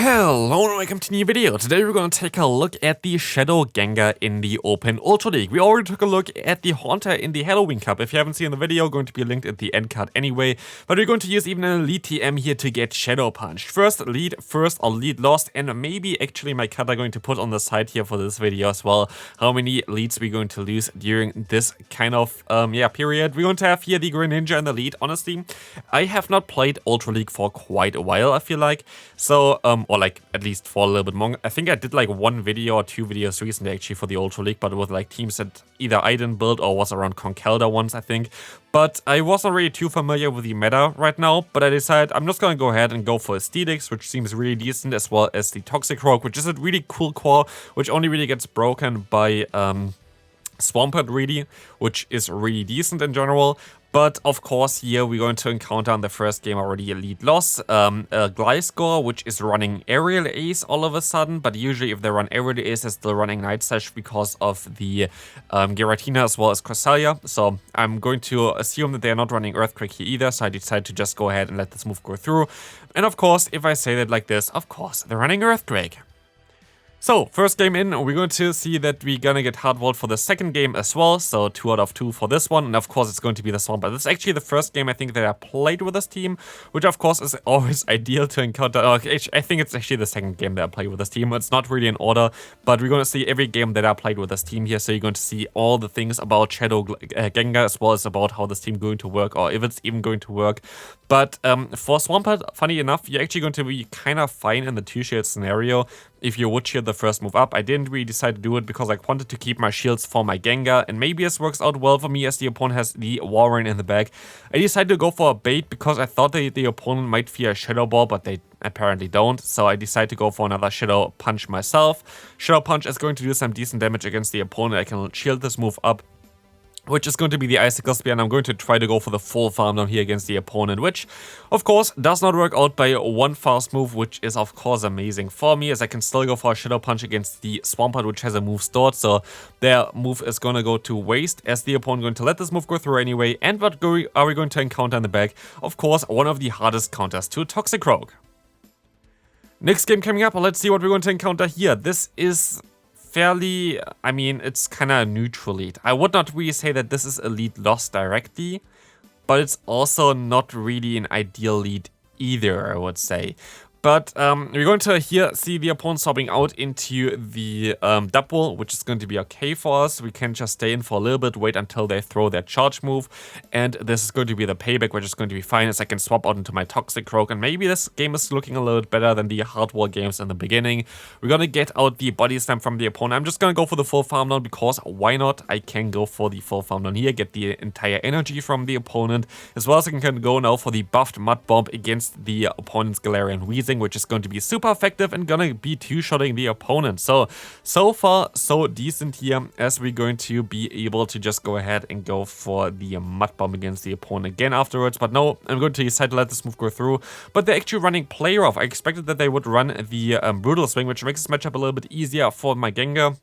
Hello and welcome to a new video. Today we're going to take a look at the Shadow Gengar in the Open Ultra League. We already took a look at the Haunter in the Halloween Cup. If you haven't seen the video, going to be linked at the end card anyway. But we're going to use even an Elite TM here to get Shadow Punched. First lead lost, and maybe actually my cut are going to put on the side here for this video as well. How many leads we're going to lose during this kind of period. We're going to have here the Greninja in the lead. Honestly, I have not played Ultra League for quite a while, I feel like. So, or like at least for a little bit longer. I think I did like one video or two videos recently actually for the Ultra League, but with like teams that either I didn't build or was around Conkeldurr once, I think. But I wasn't really too familiar with the meta right now, but I decided I'm just gonna go ahead and go for a Steelix, which seems really decent, as well as the Toxicroak, which is a really cool core, which only really gets broken by Swampert really, which is really decent in general. But of course here we're going to encounter in the first game already a lead loss, a Gliscor, which is running Aerial Ace all of a sudden, but usually if they run Aerial Ace, they're still running Night Slash because of the Giratina as well as Cresselia. So I'm going to assume that they're not running Earthquake here either, so I decided to just go ahead and let this move go through. And of course, if I say that like this, of course, they're running Earthquake. So, first game in, we're going to see that we're gonna get hardwalled for the second game as well, so 2 out of 2 for this one, and of course it's going to be the Swampert. This is actually the first game I think that I played with this team, which of course is always ideal to encounter. I think it's actually the second game that I played with this team. It's not really in order, but we're gonna see every game that I played with this team here, so you're going to see all the things about Shadow Gengar as well as about how this team is going to work, or if it's even going to work. But for Swampert, funny enough, you're actually going to be kind of fine in the 2-shield scenario if you would shield the first move up. I didn't really decide to do it because I wanted to keep my shields for my Gengar, and maybe this works out well for me as the opponent has the Warren in the back. I decided to go for a bait because I thought that the opponent might fear a Shadow Ball, but they apparently don't, so I decided to go for another Shadow Punch myself. Shadow Punch is going to do some decent damage against the opponent. I can shield this move up, which is going to be the Icicle Spear, and I'm going to try to go for the full farm down here against the opponent, which, of course, does not work out by one fast move, which is, of course, amazing for me, as I can still go for a Shadow Punch against the Swampert, which has a move stored, so their move is going to go to waste, as the opponent going to let this move go through anyway. And what are we going to encounter in the back? Of course, one of the hardest counters to Toxicroak. Next game coming up, let's see what we're going to encounter here. This is fairly, I mean, it's kind of a neutral lead. I would not really say that this is a lead lost directly, but it's also not really an ideal lead either, I would say. But we're going to here see the opponent swapping out into the double, which is going to be okay for us. We can just stay in for a little bit, wait until they throw their charge move, and this is going to be the payback, which is going to be fine, as I can swap out into my Toxicroak, and maybe this game is looking a little bit better than the hardwall games in the beginning. We're going to get out the Body Slam from the opponent. I'm just going to go for the full farm down because why not? I can go for the full farm down here, get the entire energy from the opponent, as well as I can go now for the buffed Mud Bomb against the opponent's Galarian Weezing, which is going to be super effective and gonna be 2-shotting the opponent. So far, so decent here, as we're going to be able to just go ahead and go for the Mud Bomb against the opponent again afterwards. But no, I'm going to decide to let this move go through. But they're actually running Play Rough. I expected that they would run the Brutal Swing, which makes this matchup a little bit easier for my Gengar.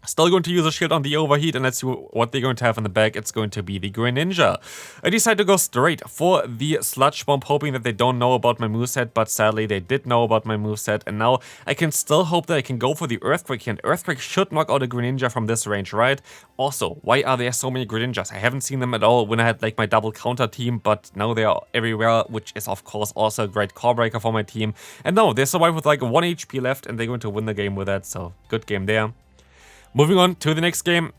Still going to use a shield on the Overheat, and let's see what they're going to have in the back. It's going to be the Greninja. I decided to go straight for the Sludge Bomb, hoping that they don't know about my moveset, but sadly they did know about my moveset, and now I can still hope that I can go for the Earthquake here, and Earthquake should knock out a Greninja from this range, right? Also, why are there so many Greninjas? I haven't seen them at all when I had like my double counter team, but now they are everywhere, which is of course also a great core breaker for my team. And no, they survived with like 1 HP left, and they're going to win the game with that, so good game there. Moving on to the next game.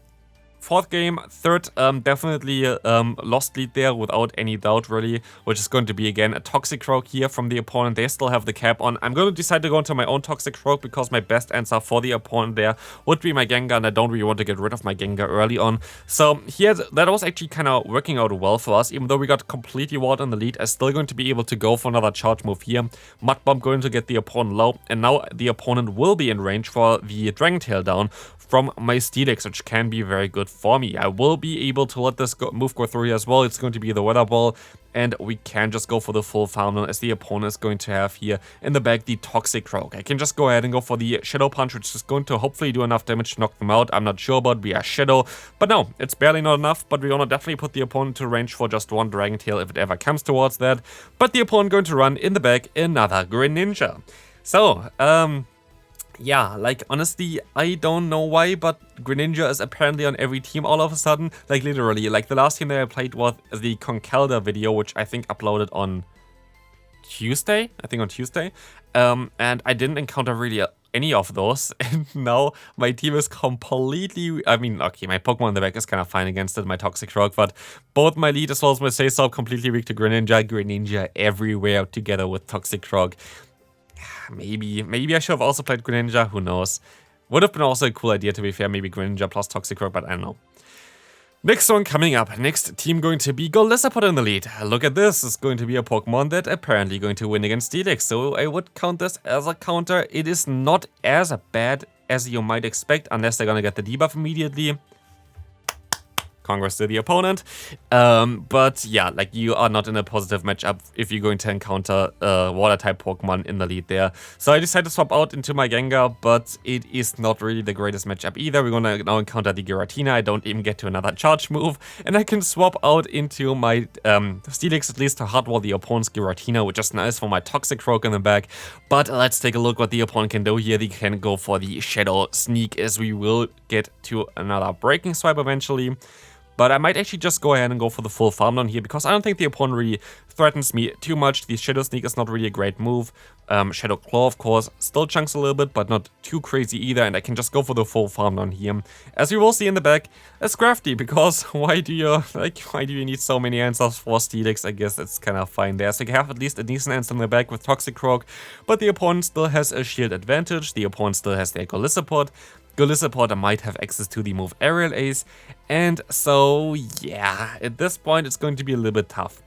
Fourth game, third, definitely lost lead there without any doubt really, which is going to be again a Toxicroak here from the opponent. They still have the cap on. I'm going to decide to go into my own Toxicroak because my best answer for the opponent there would be my Gengar, and I don't really want to get rid of my Gengar early on. So here, that was actually kind of working out well for us. Even though we got completely walled in the lead, I'm still going to be able to go for another charge move here. Mud Bomb going to get the opponent low, and now the opponent will be in range for the Dragon Tail down from my Steelix, which can be very good for me. I will be able to let this move go through here as well. It's going to be the Weather Ball, and we can just go for the full farm as the opponent is going to have here in the back the Toxicroak. I can just go ahead and go for the Shadow Punch, which is going to hopefully do enough damage to knock them out. I'm not sure about we are Shadow, but no, it's barely not enough, but we're gonna definitely put the opponent to range for just one Dragon Tail if it ever comes towards that. But the opponent going to run in the back another Greninja. So, yeah, like, honestly, I don't know why, but Greninja is apparently on every team all of a sudden. Like, literally, like, the last team that I played was the Conkeldurr video, which I think uploaded on Tuesday. And I didn't encounter really any of those. And now my team is completely... I mean, okay, my Pokemon in the back is kind of fine against it, my Toxicroak, but both my lead as well as my Say-So completely weak to Greninja everywhere together with Toxicroak. Maybe I should have also played Greninja, who knows. Would have been also a cool idea, to be fair, maybe Greninja plus Toxicroak, but I don't know. Next one coming up, next team going to be Golisopod in the lead. Look at this, it's going to be a Pokemon that apparently going to win against Steelix, so I would count this as a counter. It is not as bad as you might expect, unless they're gonna get the debuff immediately. Congrats to the opponent. But yeah, like, you are not in a positive matchup if you're going to encounter water-type Pokemon in the lead there. So I decided to swap out into my Gengar, but it is not really the greatest matchup either. We're gonna now encounter the Giratina. I don't even get to another charge move, and I can swap out into my Steelix at least to hardwall the opponent's Giratina, which is nice for my Toxicroak in the back. But let's take a look what the opponent can do here. They can go for the Shadow Sneak, as we will get to another Breaking Swipe eventually. But I might actually just go ahead and go for the full farm down here, because I don't think the opponent really threatens me too much. The Shadow Sneak is not really a great move. Shadow Claw, of course, still chunks a little bit, but not too crazy either. And I can just go for the full farm down here. As you will see in the back, it's crafty, because why do you need so many answers for Steelix? I guess it's kind of fine there. So you have at least a decent answer in the back with Toxicroak, but the opponent still has a shield advantage. The opponent still has their Golisopod. Golisopod might have access to the move Aerial Ace, and so yeah, at this point it's going to be a little bit tough.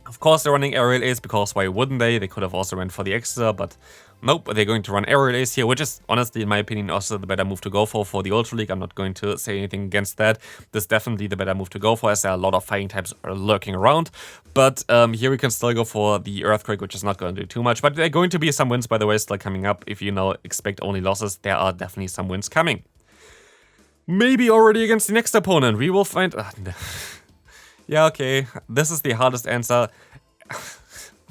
Of course they're running Aerial Ace, because why wouldn't they? They could have also went for the Extra, but nope, they're going to run Aerial Ace here, which is honestly, in my opinion, also the better move to go for the Ultra League. I'm not going to say anything against that. This is definitely the better move to go for, as there are a lot of fighting types lurking around. But here we can still go for the Earthquake, which is not going to do too much. But there are going to be some wins, by the way, still coming up. If you now expect only losses, there are definitely some wins coming. Maybe already against the next opponent. We will find... yeah, okay. This is the hardest answer.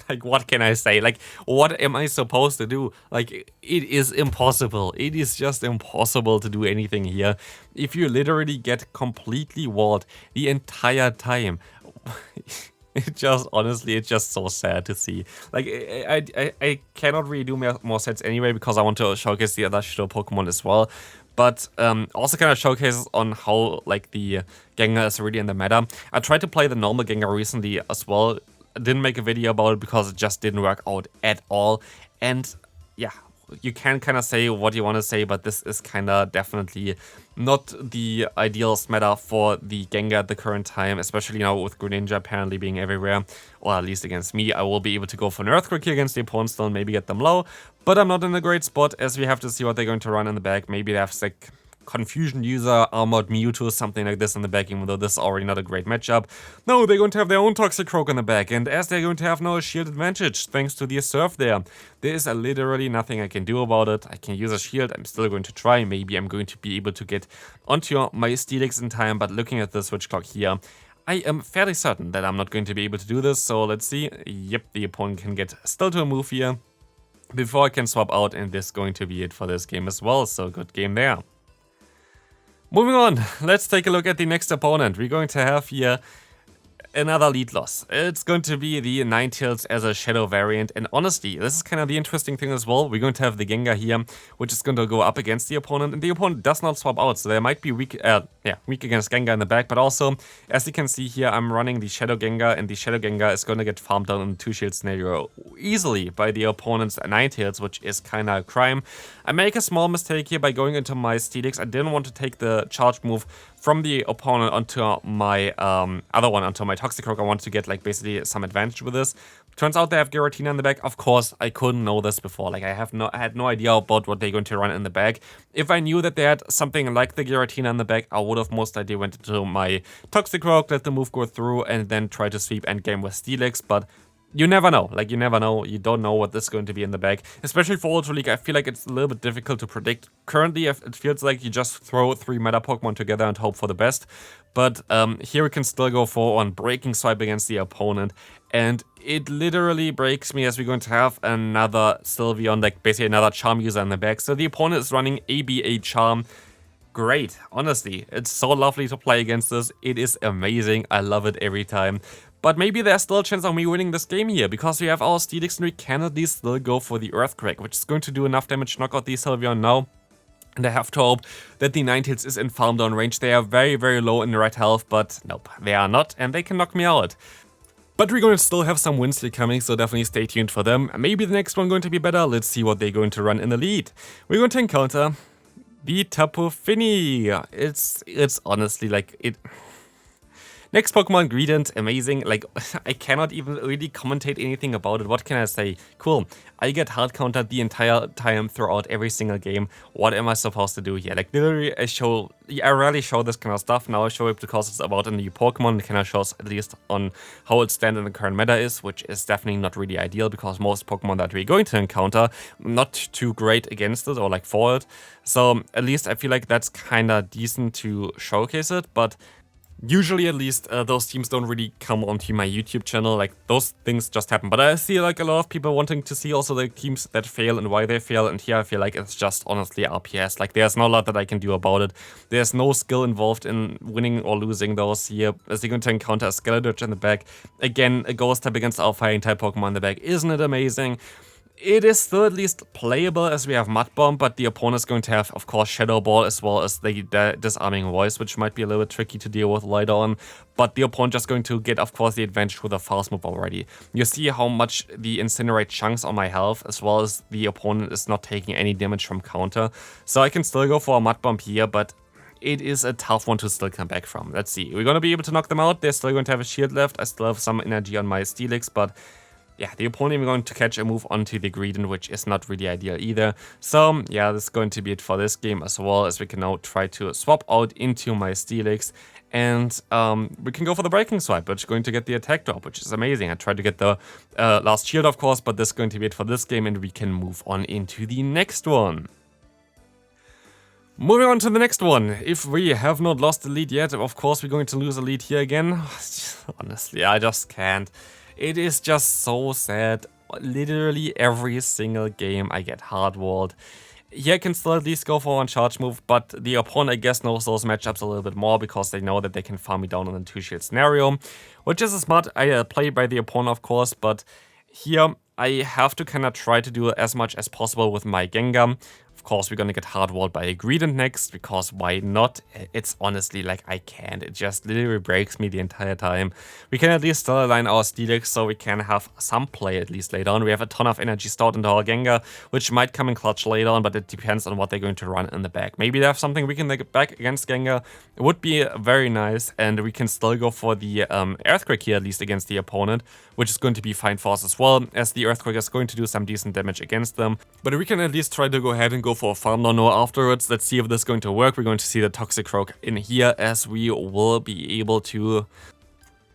Like, what can I say? Like, what am I supposed to do? Like, it is impossible. It is just impossible to do anything here. If you literally get completely walled the entire time... It just, honestly, it's just so sad to see. Like, I cannot really do more sets anyway, because I want to showcase the other Shadow Pokemon as well. But also kind of showcases on how, like, the Gengar is really in the meta. I tried to play the normal Gengar recently as well. I didn't make a video about it because it just didn't work out at all. And yeah, you can kind of say what you want to say, but this is kind of definitely not the ideal meta for the Gengar at the current time, especially now with Greninja apparently being everywhere, or at least against me. I will be able to go for an Earthquake here against the opponent still and maybe get them low, but I'm not in a great spot, as we have to see what they're going to run in the back. Maybe they have like Confusion User, Armored Mewtwo, something like this in the back, even though this is already not a great matchup. No, they're going to have their own Toxicroak in the back, and as they're going to have now a shield advantage, thanks to the Surf there is literally nothing I can do about it. I can use a shield, I'm still going to try, maybe I'm going to be able to get onto my Steelix in time, but looking at the switch clock here, I am fairly certain that I'm not going to be able to do this, so let's see. Yep, the opponent can get still to a move here before I can swap out, and this is going to be it for this game as well, so good game there. Moving on, let's take a look at the next opponent. We're going to have here another lead loss. It's going to be the Ninetales as a Shadow variant, and honestly, this is kind of the interesting thing as well. We're going to have the Gengar here, which is going to go up against the opponent, and the opponent does not swap out, so there might be weak against Gengar in the back, but also, as you can see here, I'm running the Shadow Gengar, and the Shadow Gengar is going to get farmed down in the 2-shield scenario easily by the opponent's Ninetales, which is kind of a crime. I make a small mistake here by going into my Steelix. I didn't want to take the charge move from the opponent onto my other one, onto my Toxicroak. I wanted to get like basically some advantage with this. Turns out they have Giratina in the back. Of course, I couldn't know this before. Like, I had no idea about what they're going to run in the back. If I knew that they had something like the Giratina in the back, I would have most likely went into my Toxicroak, let the move go through, and then try to sweep endgame with Steelix. But you never know. Like, you never know. You don't know what this is going to be in the back. Especially for Ultra League, I feel like it's a little bit difficult to predict. Currently, it feels like you just throw 3 meta Pokemon together and hope for the best. But here we can still go for one Breaking Swipe against the opponent. and it literally breaks me as we're going to have another Sylveon, like basically another Charm user in the back. So the opponent is running ABA Charm. Great, honestly, it's so lovely to play against this. It is amazing, I love it every time. But maybe there's still a chance of me winning this game here, because we have our Steelix and we can at least still go for the Earthquake, which is going to do enough damage to knock out the Sylveon now. And I have to hope that the Ninetales is in farm down range. They are very, very low in the red health, but nope, they are not, and they can knock me out. But we're going to still have some wins here coming, so definitely stay tuned for them. Maybe the next one going to be better. Let's see what they're going to run in the lead. We're going to encounter the Tapu Fini. It's honestly like it. Next Pokemon, Greedent, amazing. Like, I cannot even really commentate anything about it. What can I say? Cool. I get hard countered the entire time throughout every single game. What am I supposed to do here? Like, literally, I rarely show this kind of stuff. Now I show it because it's about a new Pokemon. It kind of shows at least on how it stands in the current meta is, which is definitely not really ideal because most Pokemon that we're going to encounter, not too great against it or like for it. So at least I feel like that's kind of decent to showcase it, but usually, at least, those teams don't really come onto my YouTube channel, like, those things just happen. But I see, like, a lot of people wanting to see also the teams that fail and why they fail, and here I feel like it's just honestly RPS. Like, there's no lot that I can do about it. There's no skill involved in winning or losing those here, as you're going to encounter a Skeletorch in the back. Again, a Ghost type against our Fighting-type Pokemon in the back. Isn't it amazing? It is still at least playable as we have Mud Bomb, but the opponent is going to have, of course, Shadow Ball as well as the Disarming Voice, which might be a little bit tricky to deal with later on. But the opponent just going to get, of course, the advantage with a Fast Move already. You see how much the Incinerate chunks on my health, as well as the opponent is not taking any damage from counter. So I can still go for a Mud Bomb here, but it is a tough one to still come back from. Let's see. We're going to be able to knock them out. They're still going to have a shield left. I still have some energy on my Steelix, but yeah, the opponent is going to catch a move onto the Greedent, which is not really ideal either. So yeah, this is going to be it for this game, as well as we can now try to swap out into my Steelix. And we can go for the Breaking Swipe, which is going to get the attack drop, which is amazing. I tried to get the last shield, of course, but this is going to be it for this game, and we can move on into the next one. Moving on to the next one. If we have not lost the lead yet, of course we're going to lose the lead here again. Honestly, I just can't. It is just so sad. Literally every single game I get hard-walled. Here I can still at least go for one charge move, but the opponent, I guess, knows those matchups a little bit more because they know that they can farm me down in a 2-shield scenario, which is a smart play by the opponent, of course, but here I have to kind of try to do as much as possible with my Gengar. Of course, we're gonna get hard-walled by a Greedent next, because why not? It's honestly like I can't. It just literally breaks me the entire time. We can at least still align our Steelix so we can have some play at least later on. We have a ton of energy stored into our Gengar, which might come in clutch later on, but it depends on what they're going to run in the back. Maybe they have something we can get back against Gengar. It would be very nice, and we can still go for the Earthquake here, at least against the opponent, which is going to be fine for us as well, as the Earthquake is going to do some decent damage against them. But we can at least try to go ahead and go for a farm down now afterwards. Let's see if this is going to work. We're going to see the Toxicroak in here, as we will be able to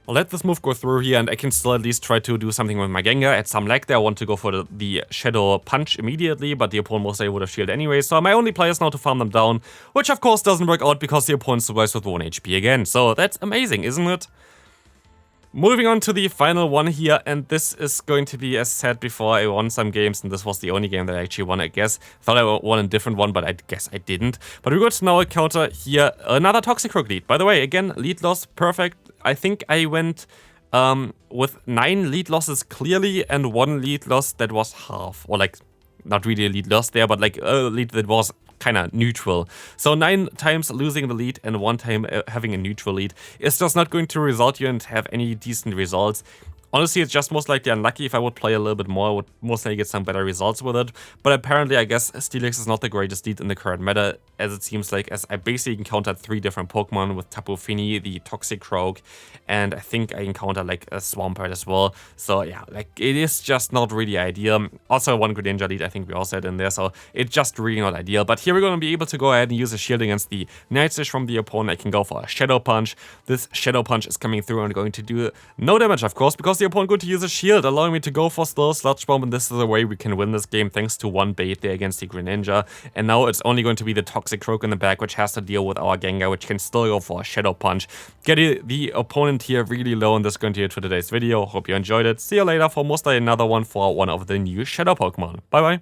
let this move go through here, and I can still at least try to do something with my Gengar. At some lag there, I want to go for the Shadow Punch immediately, but the opponent will say would have shield anyway, so my only play is now to farm them down, which of course doesn't work out because the opponent survives with 1 HP again. So that's amazing, isn't it? Moving on to the final one here, and this is going to be, as said before, I won some games, and this was the only game that I actually won, I guess. Thought I won a different one, but I guess I didn't. But we're going to now encounter here another Toxicroak lead. By the way, again, lead loss, perfect. I think I went with 9 lead losses clearly, and 1 lead loss that was half, or like, not really a lead loss there, but like a lead that was kind of neutral. So 9 times losing the lead and 1 time having a neutral lead is just not going to result you and have any decent results. Honestly, it's just most likely unlucky. If I would play a little bit more, I would most likely get some better results with it. But apparently, I guess Steelix is not the greatest lead in the current meta, as it seems like, as I basically encountered 3 different Pokemon with Tapu Fini, the Toxicroak, and I think I encountered like a Swampert as well. So yeah, like it is just not really ideal. Also 1 Greninja lead, I think we also had in there, so it's just really not ideal. But here we're going to be able to go ahead and use a shield against the Night Swish from the opponent. I can go for a Shadow Punch. This Shadow Punch is coming through and going to do no damage, of course, because the opponent going to use a shield, allowing me to go for still Sludge Bomb, and this is the way we can win this game thanks to one bait there against the Greninja. And now it's only going to be the Toxic Croak in the back, which has to deal with our Gengar, which can still go for a Shadow Punch. Get the opponent here really low, and this is going to be it for today's video. Hope you enjoyed it. See you later for most likely another one for one of the new Shadow Pokemon. Bye bye.